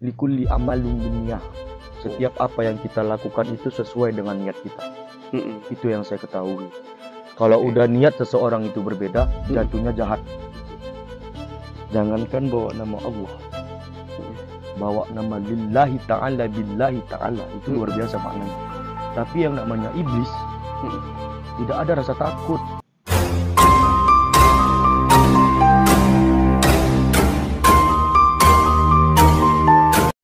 likulli amalin binniyah. Setiap apa yang kita lakukan itu sesuai dengan niat kita. Itu yang saya ketahui. Kalau udah niat seseorang itu berbeda, jatuhnya jahat. Jangankan bawa nama Allah, bawa nama lillahi ta'ala, billahi ta'ala, itu luar biasa maknanya. Tapi yang namanya iblis, tidak ada rasa takut.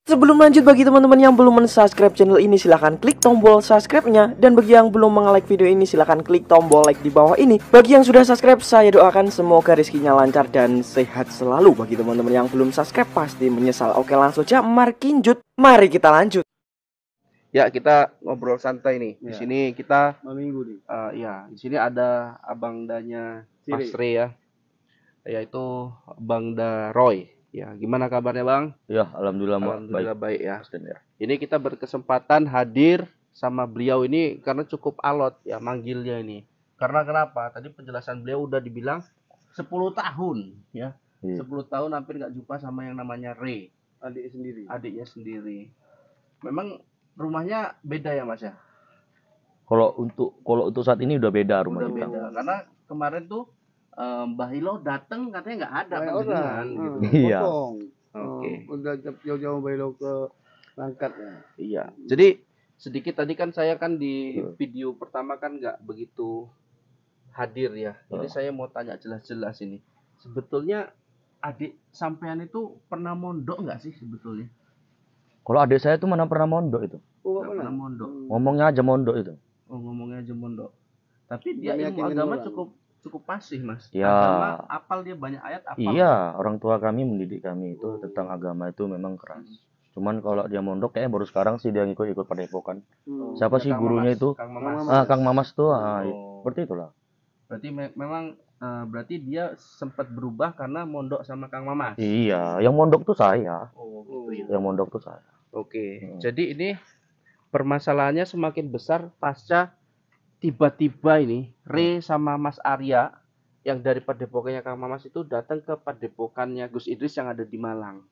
Sebelum lanjut, bagi teman-teman yang belum men-subscribe channel ini, silahkan klik tombol subscribe-nya. Dan bagi yang belum nge-like video ini, silahkan klik tombol like di bawah ini. Bagi yang sudah subscribe, saya doakan semoga rezekinya lancar dan sehat selalu. Bagi teman-teman yang belum subscribe, pasti menyesal. Oke, langsung aja markinjut. Mari kita lanjut. Ya, kita ngobrol santai nih. Di sini kita minggu nih. Ya, di sini ada abangdanya Mas Re ya. Yaitu Bangda Roy. Ya, gimana kabarnya, Bang? Ya, alhamdulillah, baik ya. Ini kita berkesempatan hadir sama beliau ini karena cukup alot ya manggilnya ini. Karena kenapa? Tadi penjelasan beliau udah dibilang 10 tahun ya. 10 tahun hampir nggak jumpa sama yang namanya Re. Adiknya sendiri. Memang rumahnya beda ya, Mas ya? Kalau untuk saat ini udah beda rumahnya. Udah beda. Karena kemarin tuh Mbah Hilo dateng katanya nggak ada panjenengan gitu. Iya. Oke. Udah jauh-jauh Mbah Hilo ke Langkat ya. Iya. Jadi sedikit tadi kan saya kan di video pertama kan nggak begitu hadir ya. Jadi saya mau tanya jelas-jelas ini. Sebetulnya adik sampean itu pernah mondok nggak sih sebetulnya? Kalau adik saya tuh mana pernah mondok itu. Nggak pernah mondok. Ngomongnya aja mondok itu. Oh, ngomongnya aja mondok. Tapi dia ilmu agama cukup fasih, Mas. Ya. Agama apal dia banyak ayat apal. Iya, orang tua kami mendidik kami itu tentang agama itu memang keras. Cuman kalau dia mondok kayaknya baru sekarang sih dia ngikut padepokan. Siapa sih gurunya itu? Kang Mamas. Kang Mamas tuh. Seperti itulah. Berarti memang berarti dia sempat berubah karena mondok sama Kang Mamas. Iya, yang mondok tuh saya. Oh, gitu ya. Yang mondok tuh saya. Oke. Jadi ini permasalahannya semakin besar pasca tiba-tiba ini Re sama Mas Arya yang dari padepokannya Kang Mamas itu datang ke padepokannya Gus Idris yang ada di Malang.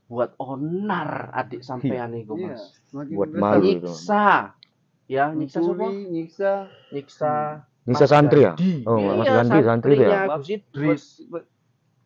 Buat onar adik sampean itu, Mas. Buat malu itu. Nyiksa. Ya, nyiksa siapa? Nyiksa santri ya? Oh, Mas santri itu ya. Gus Idris.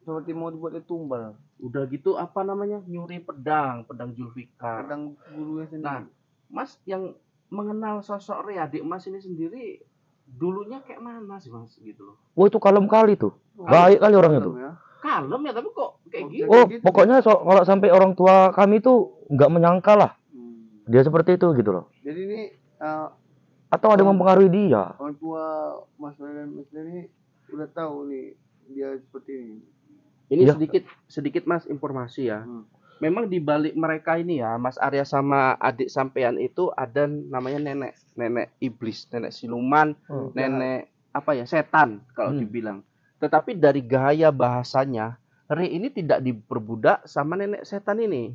Seperti mau dibuat tumbal. Udah gitu apa namanya? Nyuri pedang Zulfikar. Pedang gurunya sendiri. Nah, Mas yang mengenal sosok Re adik Mas ini sendiri dulunya kayak mana sih, Mas, gitu loh. Oh, itu kalem kali tuh. Baik kali orangnya tuh. Kalem ya, tapi kok kayak gitu. Oh, pokoknya kalau sampai orang tua kami tuh nggak menyangka lah. Dia seperti itu gitu loh. Jadi ini atau ada yang mempengaruhi dia. orang tua Mas Ray dan Mas ini udah tahu nih dia seperti ini. Ini sedikit Mas informasi ya. Memang di balik mereka ini ya, Mas Arya sama adik sampean itu ada namanya nenek iblis, nenek siluman, nenek apa ya, setan kalau dibilang. Tetapi dari gaya bahasanya, Re ini tidak diperbudak sama nenek setan ini.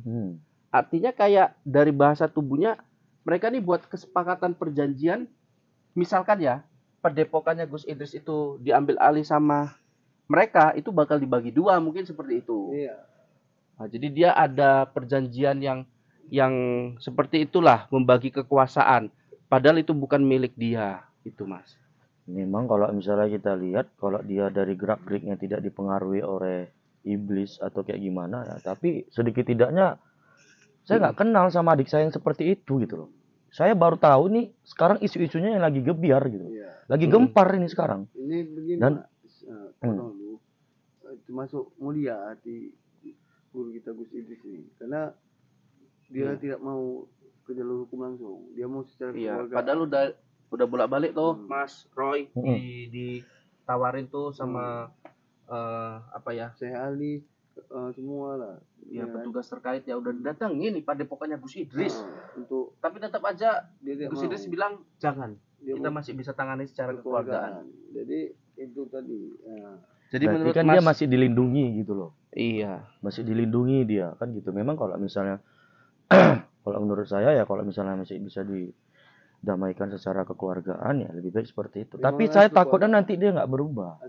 Artinya kayak dari bahasa tubuhnya, mereka nih buat kesepakatan perjanjian, misalkan ya, padepokannya Gus Idris itu diambil alih sama mereka, itu bakal dibagi dua, mungkin seperti itu. Iya. Nah, jadi dia ada perjanjian yang seperti itulah, membagi kekuasaan. Padahal itu bukan milik dia, itu Mas. Memang kalau misalnya kita lihat, kalau dia dari gerak-geriknya tidak dipengaruhi oleh iblis atau kayak gimana ya, tapi sedikit tidaknya saya nggak kenal sama adik saya yang seperti itu gitu loh. Saya baru tahu nih sekarang isu-isunya yang lagi gebiar gitu, lagi gempar ini sekarang. Ini begini. Dan termasuk mulia hati guru kita Gus Idris ini, karena dia tidak mau ke jalur hukum langsung, dia mau secara keluarga. Padahal udah bolak-balik tuh Mas Roy ditawarin tuh sama apa ya, Syekh Ali semua lah ya, petugas terkait ya udah datangin nih padepokannya Gus Idris tapi tetap aja Gus Idris bilang jangan, kita masih bisa tangani secara kekeluargaan. Jadi itu tadi jadi menurut kan Mas, dia masih dilindungi gitu loh. Iya, masih dilindungi dia kan gitu. Memang kalau misalnya kalau menurut saya ya, kalau misalnya masih bisa didamaikan secara kekeluargaan ya lebih baik seperti itu. Tapi saya takutnya nanti dia nggak berubah.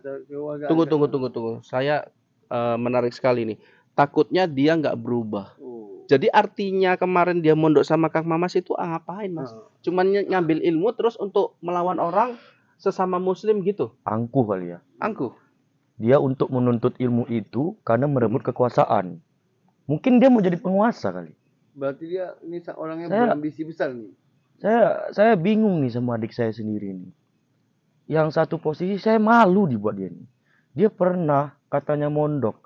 Tunggu. Saya menarik sekali nih. Takutnya dia nggak berubah. Jadi artinya kemarin dia mondok sama Kang Mamas itu ngapain, Mas? Cuman ngambil ilmu terus untuk melawan orang sesama muslim gitu. Angkuh kali ya. Angkuh. Dia untuk menuntut ilmu itu karena merebut kekuasaan. Mungkin dia mau jadi penguasa kali. Berarti dia ini orangnya Saya- berambisi besar nih. Saya bingung nih sama adik saya sendiri nih. Yang satu posisi saya malu dibuat dia nih. Dia pernah katanya mondok.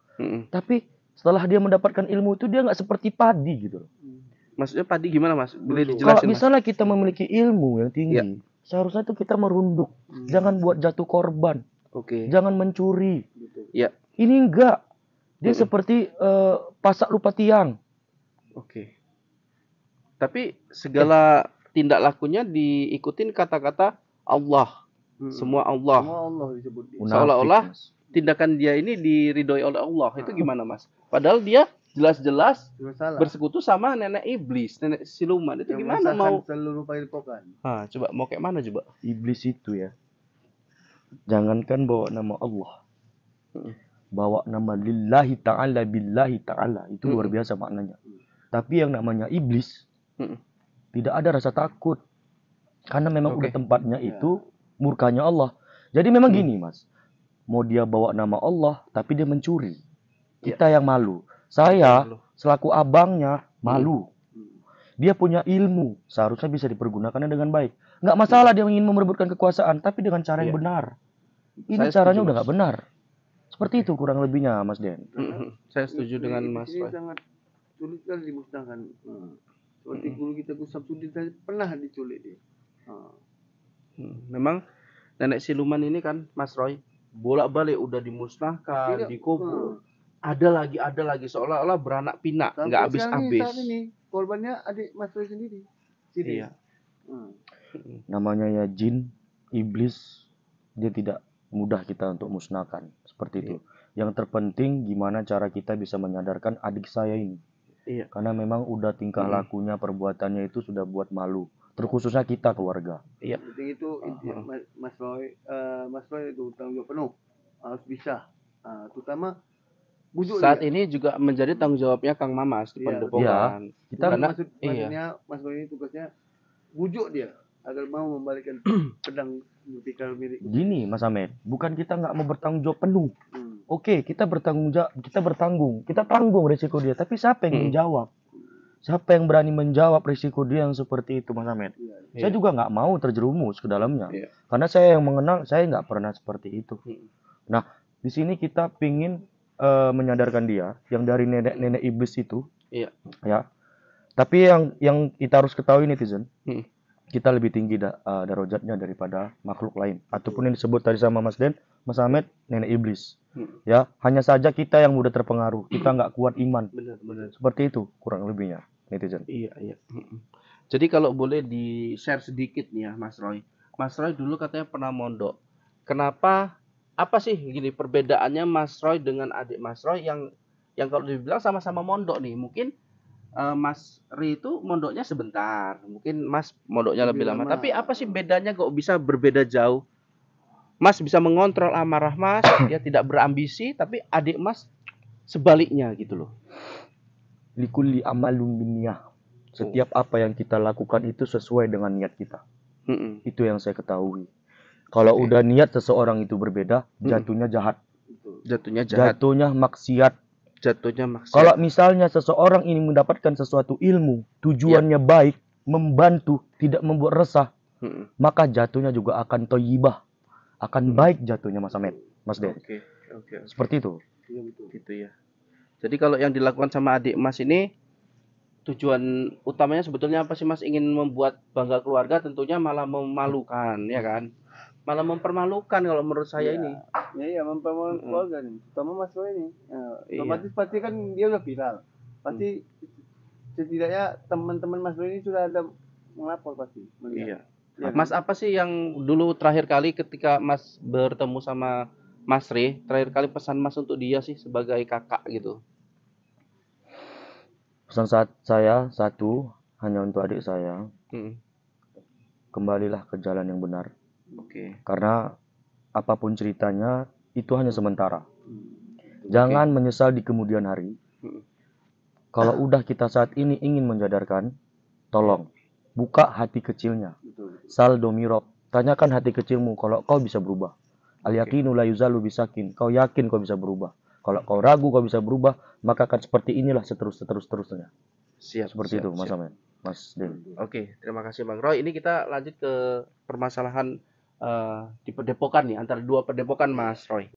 Tapi setelah dia mendapatkan ilmu itu dia nggak seperti padi gitu loh. Maksudnya padi gimana, Mas? Boleh Kalau dijelasin, Mas? misalnya kita memiliki ilmu yang tinggi, Iya. seharusnya itu kita merunduk. Jangan buat jatuh korban. Oke. Jangan mencuri. Iya. Ini enggak. Dia seperti pasak lupa tiang. Oke. Tapi segala tindak lakunya diikutin kata-kata Allah. Semua Allah. Semua Allah disebut dia. Munafik, Seolah-olah Mas. tindakan dia ini diridhoi oleh Allah. Itu gimana, Mas? Padahal dia jelas-jelas Sudah salah. bersekutu sama nenek iblis, nenek siluman. Itu Yang gimana merasakan mau? seluruh padepokan. Coba mau kayak mana coba? Iblis itu ya. Jangankan bawa nama Allah. Bawa nama lillahi ta'ala billahi ta'ala. Itu luar biasa maknanya. Tapi yang namanya iblis tidak ada rasa takut. Karena memang udah tempatnya itu murkanya Allah. Jadi memang gini, Mas. Mau dia bawa nama Allah tapi dia mencuri. Kita yang malu. Saya selaku abangnya malu. Dia punya ilmu, seharusnya bisa dipergunakannya dengan baik. Nggak masalah dia ingin merebutkan kekuasaan, tapi dengan cara yang benar. Ini Saya caranya setuju, udah Mas. nggak benar. Seperti itu kurang lebihnya, Mas Den. Saya setuju dengan Mas Ini Roy. sangat sulit sekali dimusnahkan. Seperti guru kita Gus Samsudin tadi pernah diculik dia. Memang nenek siluman ini kan, Mas Roy, bolak-balik udah dimusnahkan, Tidak, dikubur. Ada lagi, seolah-olah beranak pinak, Sampai nggak sekarang habis-habis. saat ini korbannya adik Mas Roy sendiri. Sini. Iya. Namanya ya jin, iblis, dia tidak mudah kita untuk musnahkan. Seperti itu. Yang terpenting gimana cara kita bisa menyadarkan adik saya ini. Iya. Karena memang udah tingkah lakunya, perbuatannya itu sudah buat malu. Terkhususnya kita keluarga. Iya. Penting itu Mas Roy itu tanggung jawab penuh. Harus bisa. Terutama bujuk Saat dia. ini juga menjadi tanggung jawabnya Kang Mamas di Iya, Pandepokan. Kita Karena maksudnya Mas Roy ini tugasnya bujuk dia agar mau membalikkan pedang berpikir mirip. gini, Mas Ahmed, bukan kita nggak mau bertanggung jawab penuh. Oke, kita bertanggung, kita tanggung resiko dia. Tapi siapa yang menjawab? Siapa yang berani menjawab risiko dia yang seperti itu, Mas Ahmed? Saya juga nggak mau terjerumus ke dalamnya. Karena saya yang mengenal, saya nggak pernah seperti itu. Nah, di sini kita pingin menyadarkan dia, yang dari nenek-nenek iblis itu. Iya. Ya. Tapi yang kita harus ketahui netizen, kita lebih tinggi darajatnya daripada makhluk lain. Ataupun yang disebut tadi sama Mas Den, Mas Ahmed, nenek iblis. Ya, hanya saja kita yang mudah terpengaruh. Kita nggak kuat iman. benar. Seperti itu kurang lebihnya netizen. Iya. Jadi kalau boleh di-share sedikit nih ya, Mas Roy. Mas Roy dulu katanya pernah mondok. Kenapa? Apa sih gini perbedaannya Mas Roy dengan adik Mas Roy yang kalau dibilang sama-sama mondok nih? Mungkin Mas Ri itu mondoknya sebentar, mungkin Mas mondoknya lebih lama. Tapi apa sih bedanya kok bisa berbeda jauh? Mas bisa mengontrol amarah Mas, ya tidak berambisi, tapi adik Mas sebaliknya gitu loh. Likulli amalun binniyah. Setiap apa yang kita lakukan itu sesuai dengan niat kita. Itu yang saya ketahui. Kalau udah niat seseorang itu berbeda, jatuhnya jahat. Jatuhnya jahat, Jatuhnya maksiat. jatuhnya maksiat. Kalau misalnya seseorang ini mendapatkan sesuatu ilmu, tujuannya baik, membantu, tidak membuat resah, maka jatuhnya juga akan thayyibah. Akan baik jatuhnya, Mas Ahmed, Mas Den. Oke. Seperti itu. Gitu ya. Jadi kalau yang dilakukan sama adik Mas ini tujuan utamanya sebetulnya apa sih Mas? Ingin membuat bangga keluarga, tentunya malah memalukan, ya kan? Malah mempermalukan kalau menurut saya ini. Iya, mempermalukan keluarga nih. Terutama Mas Roy ini. Otomatis pasti kan dia udah viral. Pasti setidaknya teman-teman Mas Roy ini sudah ada melapor pasti. Iya. Mas, apa sih yang dulu terakhir kali ketika Mas bertemu sama Mas Ri, terakhir kali pesan Mas untuk dia sih sebagai kakak gitu? Pesan saya satu, hanya untuk adik saya. Kembalilah ke jalan yang benar. Oke. Karena apapun ceritanya, itu hanya sementara. Jangan menyesal di kemudian hari. Kalau udah kita saat ini ingin menjadarkan, tolong buka hati kecilnya. Sal domirok, tanyakan hati kecilmu kalau kau bisa berubah. Al yakinu la yuzalu bisakin, kau yakin kau bisa berubah. Kalau kau ragu kau bisa berubah, maka akan seperti inilah seterusnya. Siap. Seperti siap, itu, Mas siap. Amen. Mas Den. Oke, terima kasih Bang Roy. Ini kita lanjut ke permasalahan di Padepokan nih, antara dua Padepokan Mas Roy.